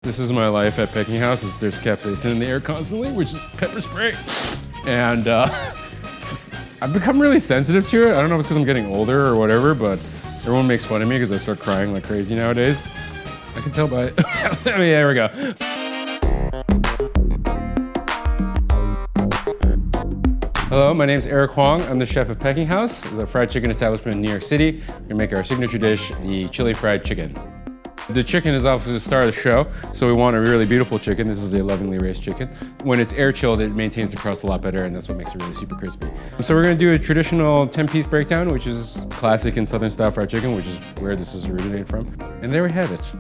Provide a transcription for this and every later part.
This is my life at Peking House. There's capsaicin in the air constantly, which is pepper spray. And I've become really sensitive to it. I don't know if it's because I'm getting older or whatever, but everyone makes fun of me because I start crying like crazy nowadays. I can tell by, I mean, there we go. Hello, my name is Eric Huang. I'm the chef of Peking House. It's a fried chicken establishment in New York City. We make our signature dish, the chili fried chicken. The chicken is obviously the star of the show, so we want a really beautiful chicken. This is a lovingly raised chicken. When it's air chilled, it maintains the crust a lot better, and that's what makes it really super crispy. So we're gonna do a traditional 10-piece breakdown, which is classic in Southern style fried chicken, which is where this is originated from. And there we have it,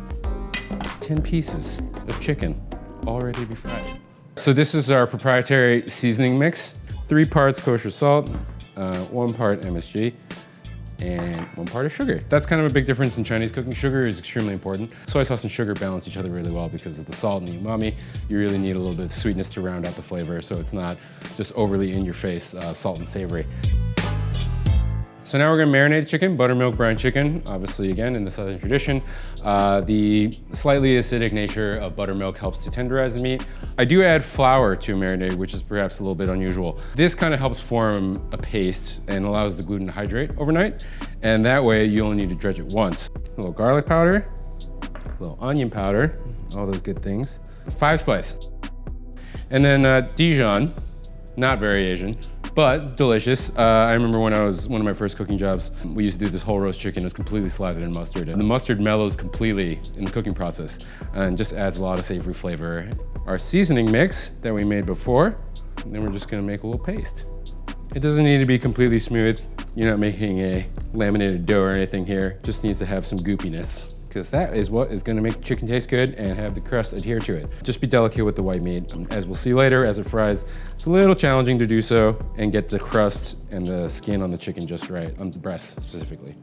10 pieces of chicken, all ready to be fried. So this is our proprietary seasoning mix. 3 parts kosher salt, 1 part MSG, and 1 part of sugar. That's kind of a big difference in Chinese cooking. Sugar is extremely important. Soy sauce and sugar balance each other really well because of the salt and the umami. You really need a little bit of sweetness to round out the flavor so it's not just overly in your face, salt and savory. So now we're gonna marinate chicken, buttermilk brine chicken, obviously again in the Southern tradition. The slightly acidic nature of buttermilk helps to tenderize the meat. I do add flour to a marinade, which is perhaps a little bit unusual. This kind of helps form a paste and allows the gluten to hydrate overnight. And that way you only need to dredge it once. A little garlic powder, a little onion powder, all those good things. 5 spice. And then Dijon, not very Asian, but delicious. I remember when I was one of my first cooking jobs, we used to do this whole roast chicken. It was completely slathered in mustard. And the mustard mellows completely in the cooking process and just adds a lot of savory flavor. Our seasoning mix that we made before, and then we're just gonna make a little paste. It doesn't need to be completely smooth. You're not making a laminated dough or anything here. It just needs to have some goopiness, because that is what is gonna make the chicken taste good and have the crust adhere to it. Just be delicate with the white meat. As we'll see later, as it fries, it's a little challenging to do so and get the crust and the skin on the chicken just right, on the breast specifically.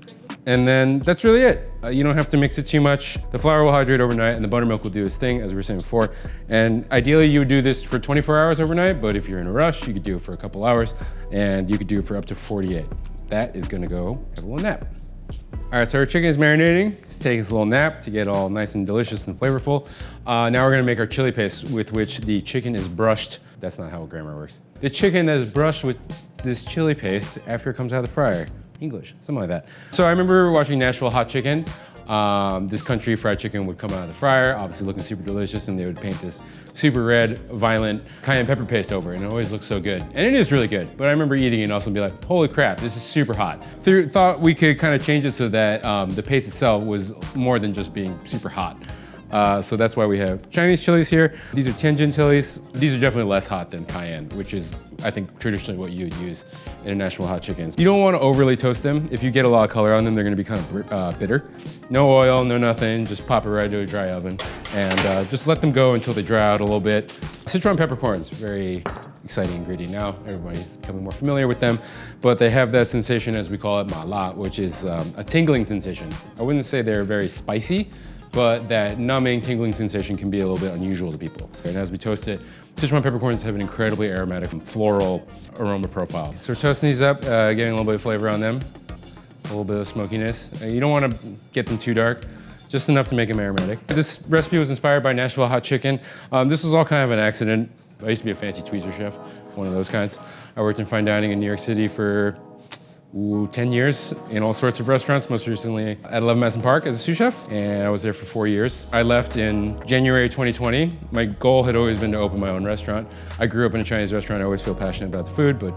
And then that's really it. You don't have to mix it too much. The flour will hydrate overnight and the buttermilk will do its thing, as we were saying before. And ideally you would do this for 24 hours overnight, but if you're in a rush, you could do it for a couple hours and you could do it for up to 48. That is gonna go have a little nap. All right, so our chicken is marinating. It's taking its little nap to get all nice and delicious and flavorful. Now we're gonna make our chili paste with which the chicken is brushed. That's not how grammar works. The chicken that is brushed with this chili paste after it comes out of the fryer. English, something like that. So I remember watching Nashville Hot Chicken. This country fried chicken would come out of the fryer, obviously looking super delicious, and they would paint this super red, violent cayenne pepper paste over it, and it always looks so good. And it is really good, but I remember eating it and also be like, holy crap, this is super hot. Thought we could kind of change it so that the paste itself was more than just being super hot. So that's why we have Chinese chilies here. These are Tianjin chilies. These are definitely less hot than cayenne, which is, I think, traditionally what you would use in a Nashville hot chicken. You don't want to overly toast them. If you get a lot of color on them, they're gonna be kind of bitter. No oil, no nothing, just pop it right to a dry oven. And just let them go until they dry out a little bit. Sichuan peppercorns, very exciting ingredient now. Everybody's becoming more familiar with them, but they have that sensation, as we call it, ma la, which is a tingling sensation. I wouldn't say they're very spicy, but that numbing, tingling sensation can be a little bit unusual to people. And as we toast it, Sichuan peppercorns have an incredibly aromatic and floral aroma profile. So we're toasting these up, getting a little bit of flavor on them, a little bit of smokiness. You don't want to get them too dark, just enough to make them aromatic. This recipe was inspired by Nashville Hot Chicken. This was all kind of an accident. I used to be a fancy tweezer chef, one of those kinds. I worked in fine dining in New York City for 10 years in all sorts of restaurants, most recently at 11 Madison Park as a sous chef, and I was there for 4 years. I left in January 2020. My goal had always been to open my own restaurant. I grew up in a Chinese restaurant. I always feel passionate about the food, but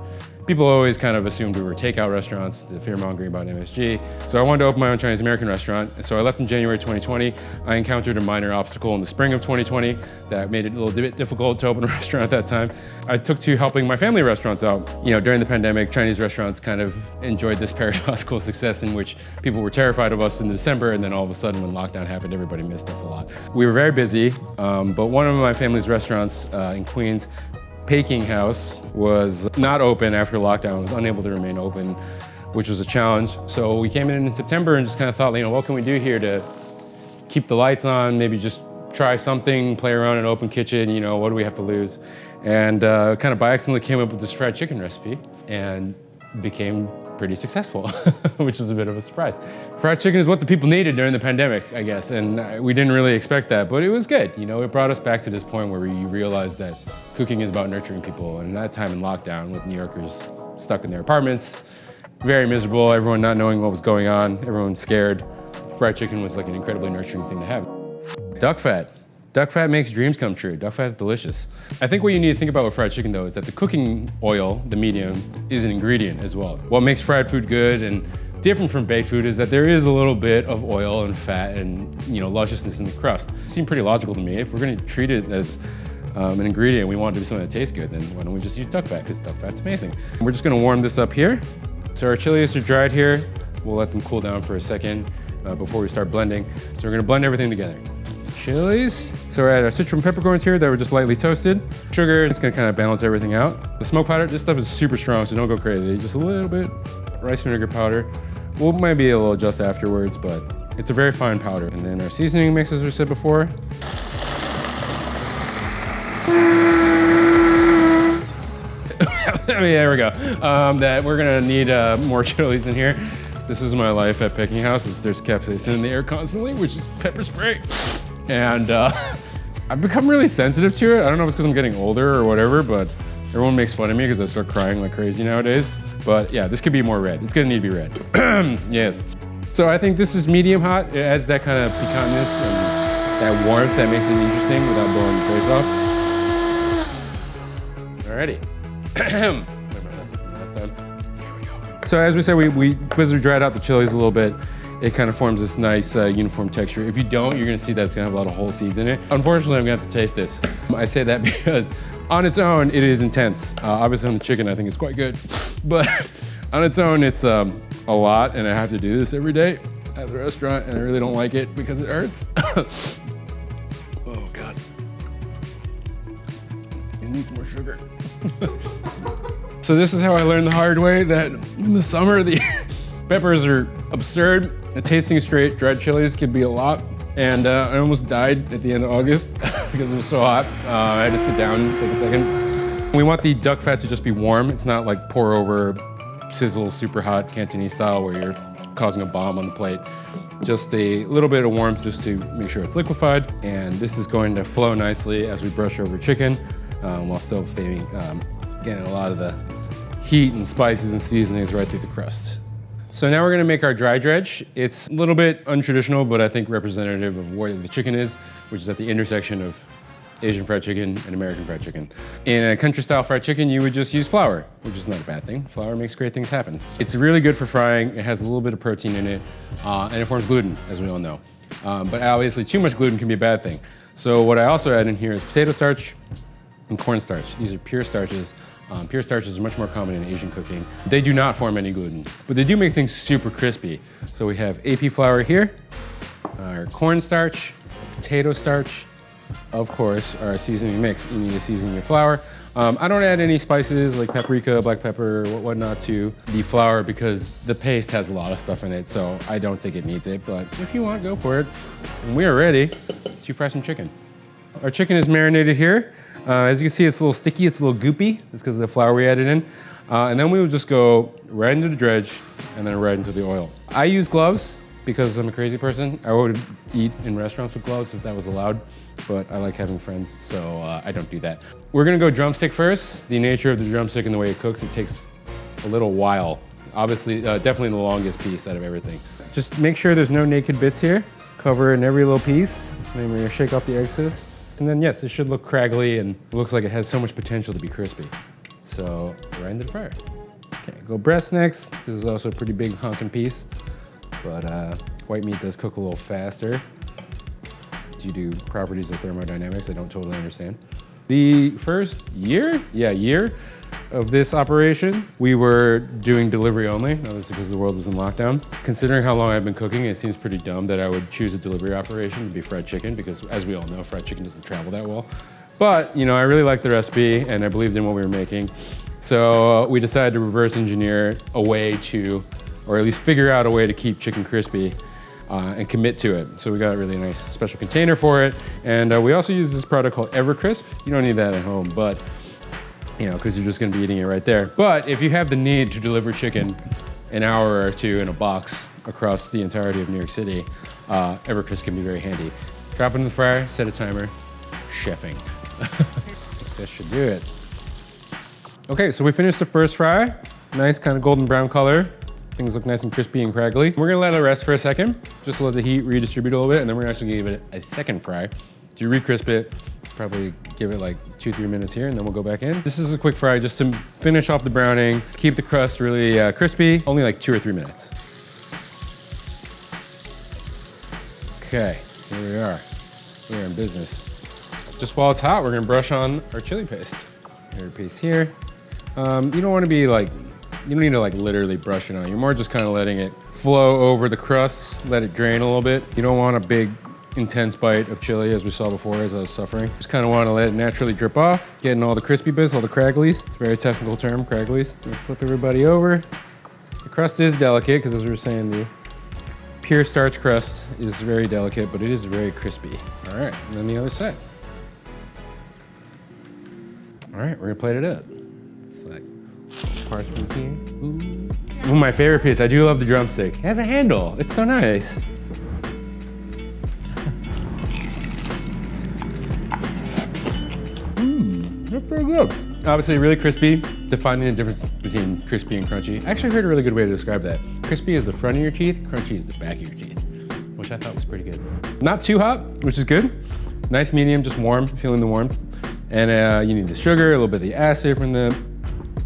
people always kind of assumed we were takeout restaurants, the fear-mongering about MSG. So I wanted to open my own Chinese American restaurant. And so I left in January 2020. I encountered a minor obstacle in the spring of 2020 that made it a little bit difficult to open a restaurant at that time. I took to helping my family restaurants out. You know, during the pandemic, Chinese restaurants kind of enjoyed this paradoxical success in which people were terrified of us in December, and then all of a sudden when lockdown happened, everybody missed us a lot. We were very busy, but one of my family's restaurants in Queens, Peking House, was not open after lockdown, was unable to remain open, which was a challenge. So we came in September and just kind of thought, you know, what can we do here to keep the lights on, maybe just try something, play around in an open kitchen, you know, what do we have to lose? And kind of by accident came up with this fried chicken recipe and became pretty successful, which is a bit of a surprise. Fried chicken is what the people needed during the pandemic, I guess, and we didn't really expect that, but it was good. You know, it brought us back to this point where you realize that cooking is about nurturing people, and that time in lockdown with New Yorkers stuck in their apartments, very miserable, everyone not knowing what was going on, everyone scared. Fried chicken was like an incredibly nurturing thing to have. Duck fat. Duck fat makes dreams come true. Duck fat is delicious. I think what you need to think about with fried chicken though is that the cooking oil, the medium, is an ingredient as well. What makes fried food good and different from baked food is that there is a little bit of oil and fat and lusciousness in the crust. It seemed pretty logical to me. If we're gonna treat it as an ingredient, we want it to be something that tastes good, then why don't we just use duck fat, because duck fat's amazing. We're just gonna warm this up here. So our chilies are dried here. We'll let them cool down for a second before we start blending. So we're gonna blend everything together. Chilies. So we're at our citron peppercorns here that were just lightly toasted. Sugar, it's gonna kind of balance everything out. The smoke powder, this stuff is super strong, so don't go crazy. Just a little bit rice vinegar powder. We'll maybe a little adjust afterwards, but it's a very fine powder. And then our seasoning mix, as we said before. There we go. That we're gonna need more chilies in here. This is my life at Peking House, is there's capsaicin in the air constantly, which is pepper spray. And I've become really sensitive to it. I don't know if it's because I'm getting older or whatever, but everyone makes fun of me because I start crying like crazy nowadays. But yeah, this could be more red. It's gonna need to be red. Yes. So I think this is medium hot. It adds that kind of piquantness and that warmth that makes it interesting without blowing the face off. Alrighty. Last time. Here we go. So as we said, because we dried out the chilies a little bit, it kind of forms this nice uniform texture. If you don't, you're gonna see that it's gonna have a lot of whole seeds in it. Unfortunately, I'm gonna have to taste this. I say that because on its own, it is intense. Obviously on the chicken, I think it's quite good. But on its own, it's a lot, and I have to do this every day at the restaurant, and I really don't like it because it hurts. Oh God. It needs more sugar. So this is how I learned the hard way that in the summer, the peppers are absurd. The tasting straight dried chilies could be a lot. And I almost died at the end of August because it was so hot. I had to sit down and take a second. We want the duck fat to just be warm. It's not like pour over, sizzle, super hot Cantonese style where you're causing a bomb on the plate. Just a little bit of warmth just to make sure it's liquefied. And this is going to flow nicely as we brush over chicken while still getting a lot of the heat and spices and seasonings right through the crust. So now we're gonna make our dry dredge. It's a little bit untraditional, but I think representative of where the chicken is, which is at the intersection of Asian fried chicken and American fried chicken. In a country style fried chicken, you would just use flour, which is not a bad thing. Flour makes great things happen. It's really good for frying. It has a little bit of protein in it, and it forms gluten, as we all know. But obviously too much gluten can be a bad thing. So what I also add in here is potato starch and cornstarch. These are pure starches. Pure starches are much more common in Asian cooking. They do not form any gluten, but they do make things super crispy. So we have AP flour here, our cornstarch, potato starch, of course, our seasoning mix. You need to season your flour. I don't add any spices like paprika, black pepper, whatnot to the flour because the paste has a lot of stuff in it, so I don't think it needs it, but if you want, go for it. And we are ready to fry some chicken. Our chicken is marinated here. As you can see, it's a little sticky, it's a little goopy. It's because of the flour we added in. And then we would just go right into the dredge and then right into the oil. I use gloves because I'm a crazy person. I would eat in restaurants with gloves if that was allowed, but I like having friends, so I don't do that. We're gonna go drumstick first. The nature of the drumstick and the way it cooks, it takes a little while. Obviously, definitely the longest piece out of everything. Just make sure there's no naked bits here. Cover in every little piece. Then we're gonna shake off the excess. And then yes, it should look craggly and it looks like it has so much potential to be crispy. So right into the fryer. Okay, go breast next. This is also a pretty big honking piece, but white meat does cook a little faster due to properties of thermodynamics I don't totally understand. The first year of this operation, we were doing delivery only, obviously because the world was in lockdown. Considering how long I've been cooking, it seems pretty dumb that I would choose a delivery operation to be fried chicken because as we all know, fried chicken doesn't travel that well. But, I really liked the recipe and I believed in what we were making. So we decided to reverse engineer a way to, or at least figure out a way to keep chicken crispy and commit to it. So we got a really nice special container for it. And we also use this product called Evercrisp. You don't need that at home, but because you're just gonna be eating it right there. But if you have the need to deliver chicken an hour or two in a box across the entirety of New York City, Evercrisp can be very handy. Drop it in the fryer, set a timer, chefing. That should do it. Okay, so we finished the first fry. Nice kind of golden brown color. Things look nice and crispy and craggly. We're gonna let it rest for a second, just to let the heat redistribute a little bit, and then we're actually gonna give it a second fry. To re-crisp it, probably give it like 2-3 minutes here, and then we'll go back in. This is a quick fry just to finish off the browning, keep the crust really crispy, only like 2 or 3 minutes. Okay, here we are. We're in business. Just while it's hot, we're gonna brush on our chili paste. Chili paste here. You don't wanna be like, you don't need to like literally brush it on. You're more just kind of letting it flow over the crust, let it drain a little bit. You don't want a big, intense bite of chili as we saw before as I was suffering. Just kind of want to let it naturally drip off, getting all the crispy bits, all the cragglies. It's a very technical term, cragglies. Flip everybody over. The crust is delicate because as we were saying, the pure starch crust is very delicate, but it is very crispy. All right, and then the other side. All right, we're gonna plate it up. It's like parchment here. Ooh, my favorite piece. I do love the drumstick. It has a handle. It's so nice. That's pretty good. Obviously really crispy, defining the difference between crispy and crunchy. I actually heard a really good way to describe that. Crispy is the front of your teeth, crunchy is the back of your teeth, which I thought was pretty good. Not too hot, which is good. Nice medium, just warm, feeling the warmth. And you need the sugar, a little bit of the acid from the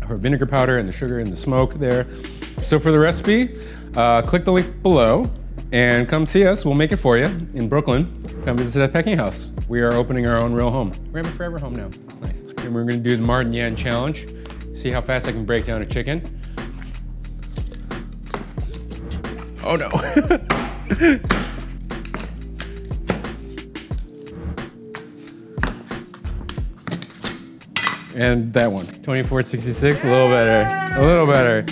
vinegar powder and the sugar and the smoke there. So for the recipe, click the link below and come see us. We'll make it for you in Brooklyn. Come visit at Pecking House. We are opening our own real home. We're having a forever home now. It's nice. And we're gonna do the Martin Yan challenge. See how fast I can break down a chicken. Oh no. And that one, 2466, a little better, a little better.